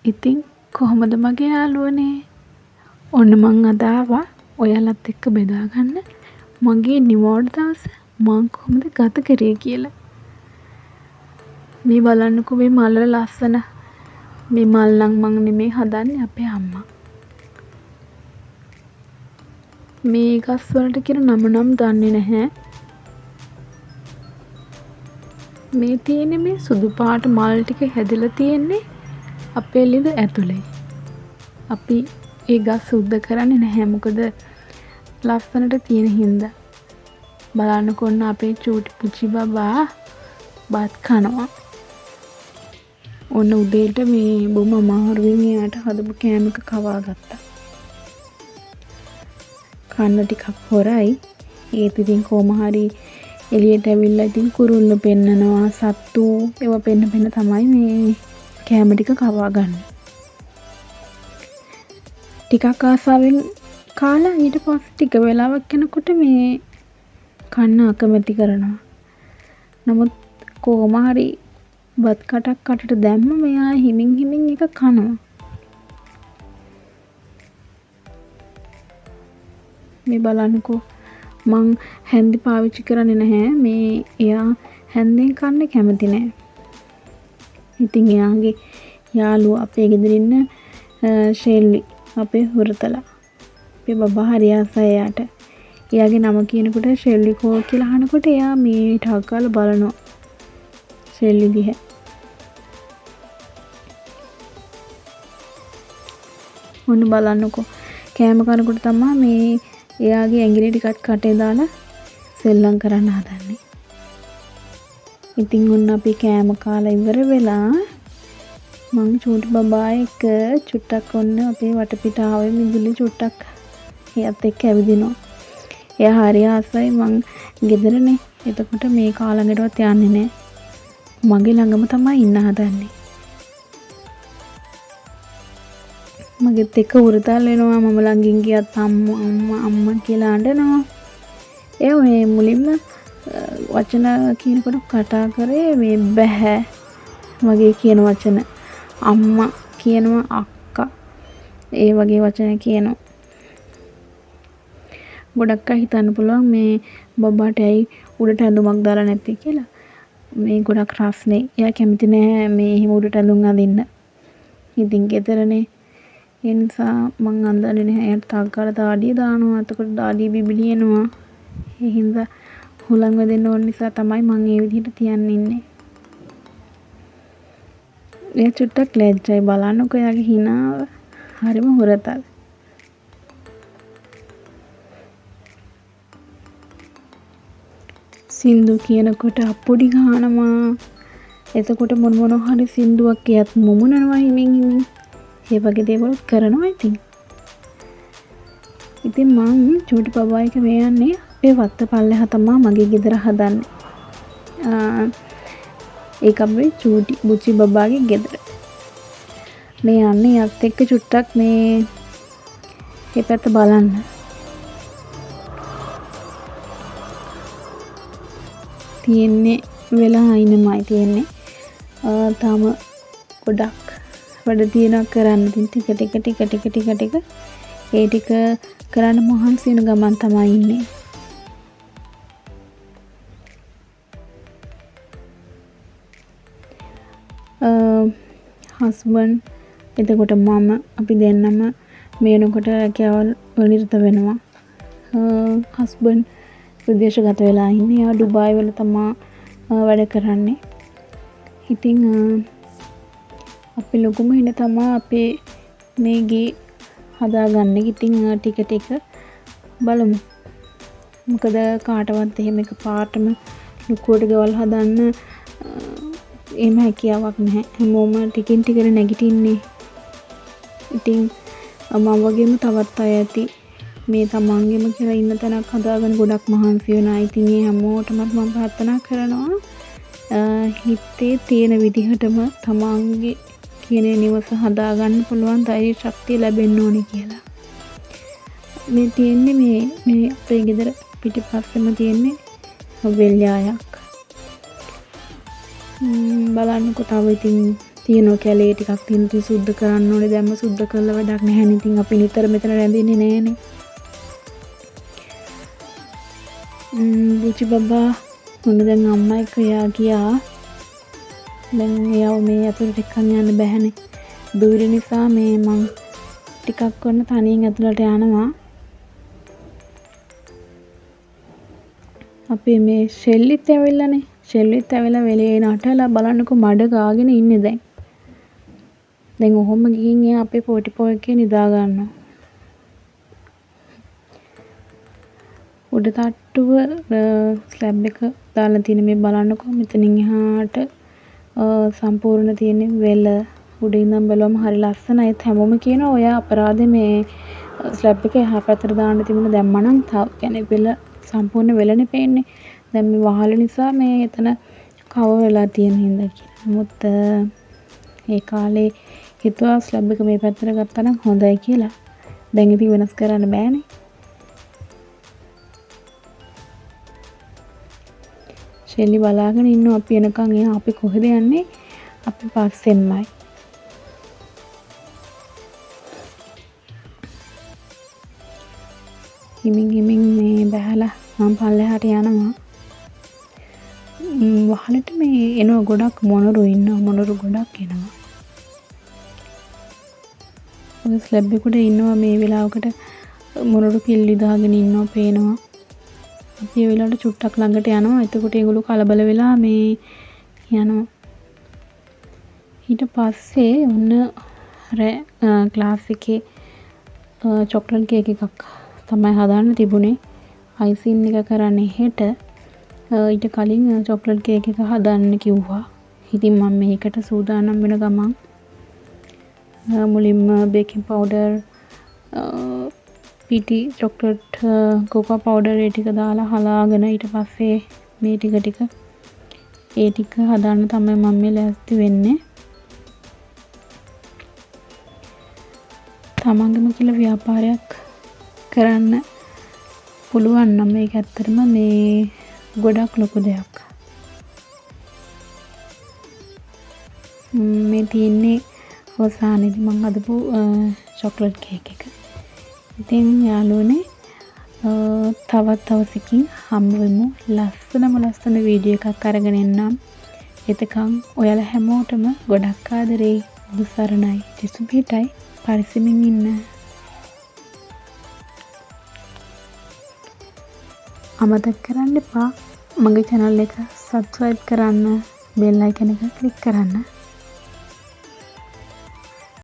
ඉතින් කොහොමද මගේ යාළුවනේ? ඔන්න මං අද ආවා ඔයාලත් එක්ක බෙදා ගන්න මගේ නිවාඩු දවස මං කොහොමද ගත කරේ කියලා. මේ බලන්නකෝ මේ මල් වල ලස්සන. මේ මල් නම් මං නෙමෙයි හදන්නේ අපේ අම්මා. මේ ගස් වලට කියන නම නම් දන්නේ නැහැ. මේ තියෙන්නේ මේ සුදු පාට මල් ටික හැදලා තියෙන්නේ අපේ ළිඳ ඇතුලේ. අපි ඒ ගස් සුද්ධ කරන්නේ නැහැ මොකද ලස්සනට තියෙන හින්දා. බලන්නකො ඔන්න අපේ චූටි පුචි බබා බත් කනවා. ඔන්න උදේට මේ බොම අමාරුවෙන් එයාට හදපු කෑම එක කවා ගත්තා. කන්න ටිකක් හොරයි. ඒත් ඉතින් කොහොම හරි එළියට ඇවිල්ලා ඉතින් කුරුල්ල පෙන්නනවා සත්තු ඒවා පෙන්න තමයි මේ කෑම ටික කවා ගන්න. ටිකක් ආසාවෙන් කාලා ඊට පස්සේ ටික වෙලාවක් යනකොට මේ කන්න අකමැති කරනවා. නමුත් කොහොම හරි බත් කටක් කටට දැම්ම මෙයා හිමින් එක කනවා. මේ බලන්නකෝ මං හැන්දි පාවිච්චි කරන්නේ නැහැ. මේ එයා හැන්දෙන් කන්න කැමති නැහැ. ඉතින් එයාගේ යාළුවා අපේ ගෙදර ඉන්න ෂෙල්ලි අපේ හුරතලා. අපේ බබා හරි ආසයි එයාට. එයාගේ නම කියනකොට ෂෙල්ලි කෝ කියලා අහනකොට එයා මේ ටක් ගාලා බලනවා. ෂෙල්ලි දිහා. ඔන්න බලන්නකෝ කෑම කනකොට තමයි මේ එයාගේ ඇඟිලි ටිකක් කටේ දාලා සෙල්ලම් කරන්න හදන්නේ. ඉතින් ඔන්න අපි කෑම කාලා ඉවර වෙලා මං චූටි බබා එක්ක චුට්ටක් ඔන්න අපේ වටපිටාවේ මිදුලේ චුට්ටක් එයාත් එක්ක ඇවිදිනවා. එයා හරි ආසයි මං ගෙදරනේ. එතකොට මේ කාලඟටවත් යන්නේ නැහැ. මගේ ළඟම තමයි ඉන්න හදන්නේ. මගෙත් එක්ක උරතල් වෙනවා. මම ළඟින් ගියත් අම්මා කියලා අඬනවා. ඒ මේ මුලින්ම වචන කියනකොට කතා කරේ මේ බෑ වගේ කියන වචන. අම්මා කියනවා අක්කා. ඒ වගේ වචන කියනවා. ගොඩක් අය හිතන්න පුළුවන් මේ බබාට ඇයි උඩට ඇඳුමක් දාලා නැත්තේ කියලා. මේ ගොඩක් රස්නේ. එයා කැමති නෑ මේ එහෙම උඩට ඇඳුම් අඳින්න. ඉතින් ගෙදරනේ ඒ නිසා මං අඳන්නේ නැහැ. එයාට ටක් ගාලා දාඩිය දානවා. එතකොට දාඩිය බිබිලියනවා. ඒ හින්දා හුලං වෙදෙන්න ඕන නිසා තමයි මං ඒ විදිහට තියන් ඉන්නේ. එයා චුට්ටක් ලැජ්ජයි. බලන්නකෝ එයාගේ හිනාව. හරිම හුරතල්. සින්දු කියනකොට අප්පුඩි ගහනවා. එතකොට මොන හරි සින්දුවක් එයත් මුමුණනවා හිමින්. ඒ වගේ දේවල් කරනවා ඉතින්. ඉතින් මං චූටි බබා එක මේ යන්නේ අපේ වත්ත පල්ලෙහා තමයි මගේ ගෙදර හදන්නේ. ඒක අපේ චූටි බුචි බබාගේ ගෙදර. මේ යන්නේ යත් එක්ක චුට්ටක් මේ පැත්ත බලන්න. තියෙන්නේ වෙලා අයිනමයි තියෙන්නේ. තාම ගොඩක් වැඩ තියෙනවා කරන්න. ඉතින් ටික ඒ ටික කරන්න මහන්සි වෙන ගමන් තමයි ඉන්නේ. හස්බන්ඩ් එතකොට මම අපි දෙන්නම මේනකොට රැකියාවල් වල නිරත වෙනවා. හස්බන්ඩ් විදේශගත වෙලා ඉන්නේ. එයා ඩුබායි වල තමයි වැඩ කරන්නේ. ඉතින් අපි ලොකුම හින තමයි අපේ මේ ගේ හදාගන්නේ. ඉතින් ටික බලමු. මොකද කාටවත් එහෙම එක පාටම ලොකුවට ගෙවල් හදන්න එහෙම හැකියාවක් නැහැ. හැමෝම ටිකින් ටිකට නැගිටින්නේ. ඉතින් මම වගේම තවත් අය ඇති මේ තමන්ගෙම කියලා ඉන්න තැනක් හදාගන්න ගොඩක් මහන්සි වෙනවා. ඉතින් මේ හැමෝටමත් මම ප්‍රාර්ථනා කරනවා හිතේ තියෙන විදිහටම තමන්ගේ කියන නිවස හදාගන්න පුළුවන් ධෛර්ය ශක්තිය ලැබෙන්න ඕනේ කියලා. මේ තියෙන්නේ මේ අපේ ගෙදර පිටිපස්සෙම තියෙන්නේ වෙල්යායක්. බලන්නකො තව ඉතින් තියෙනවා කැලේ ටිකක් තියෙන තු සුද්ධ කරන්න ඕනේ. දැන්ම සුද්ධ කළා වැඩක් නැහැ නේ. ඉතින් අපි නිතර මෙතන රැඳෙන්නේ නෑනේ. බුචි බබා මොන දැන් අම්මා එක්ක ගියා. දැන් එයාව මේ ඇතුළට එක්කන් යන්න බැහැනේ. දුවිලි නිසා මේ මං ටිකක් කරන තනියෙන් ඇතුළට යනවා. අපි මේ ෂෙල්ලිත් ඇවිල්ලානේ. ෂෙල්ලිත් ඇවිල්ලා වෙලේ නටලා බලන්නකො මඩ ගාගෙන ඉන්නේ දැන්. දැන් ඔහොම ගිහින් එයා අපේ පොටි පොයකේ නිදා ගන්නවා. උඩ තට්ටුව ස්ලැබ් එක දාලා තියෙන මේ බලන්නකො මෙතනින් එහාට සම්පූර්ණ තියෙන වෙල උඩ ඉඳන් බලවම හරි ලස්සනයි. ඒත් හැමෝම කියනවා ඔය අපරාධේ මේ ස්ලැබ් එක එහා පැත්තට දාන්න තිබුණ දැම්මනම් يعني වෙල සම්පූර්ණ වෙලනේ පේන්නේ. දැන් මේ වහල නිසා මේ එතන කව වෙලා තියෙන හින්දා කියලා. නමුත් ඒ කාලේ හිතුවා ස්ලැබ් එක මේ පැත්තට ගත්තා නම් හොඳයි කියලා. දැන් ඉතින් වෙනස් කරන්න බෑනේ. ෂෙල්ලි බලාගෙන ඉන්නවා අපි එනකන්. එයා අපි කොහෙද යන්නේ? අපි පස්සෙන්මයි. හිමින් මේ බහැලා මම පල්ලෙහාට යනවා. වහලට මේ එනවා ගොඩක් මොනරු ඉන්නවා. මොනරු ගොඩක් එනවා. ඔය ස්ලැබ් එකට ඉන්නවා මේ වෙලාවකට මොනරු කිල්ලි දාගෙන ඉන්නවා පේනවා. අපි ඒ වෙලාවට චුට්ටක් ළඟට යනවා. එතකොට ඒගොල්ලෝ කලබල වෙලා මේ යනවා. ඊට පස්සේ ඔන්න ක්ලාස් එකේ චොක්ලට් කේක් එකක් තමයි හදාන්න තිබුණේ. අයිසින් එක කරන්නේ හෙට. ඊට කලින් චොක්ලට් කේක් එක හදන්න කිව්වා. ඉතින් මම මේකට සූදානම් වෙන ගමන් මුලින්ම බේකින් පවුඩර් පිටි චොක්ලට් කොකෝ පවුඩර් ඒ ටික දාලා හලාගෙන ඊට පස්සේ මේ ටික ඒ ටික හදන්න තමයි මම මේ ලෑස්ති වෙන්නේ. තමන්ගේම කියලා ව්‍යාපාරයක් කරන්න පුළුවන් නම් මේක ඇත්තටම මේ ගොඩක් ලොකු දෙයක්. මේ තියෙන්නේ අවසානයේදී මම හදපු චොක්ලට් කේක් එක. ඉතින් යාළුවනේ තවත් දවසකින් හම්බ වෙමු. ලස්සන වීඩියෝ එකක් අරගෙන එන්නම්. එතකන් ඔයාලා හැමෝටම ගොඩක් ආදරේ. දුසරණයි. ජෙසු පිටයි. පරිස්සමින් ඉන්න. අමතක කරන්න එපා මගේ channel එක subscribe කරන්න, bell icon එක click කරන්න.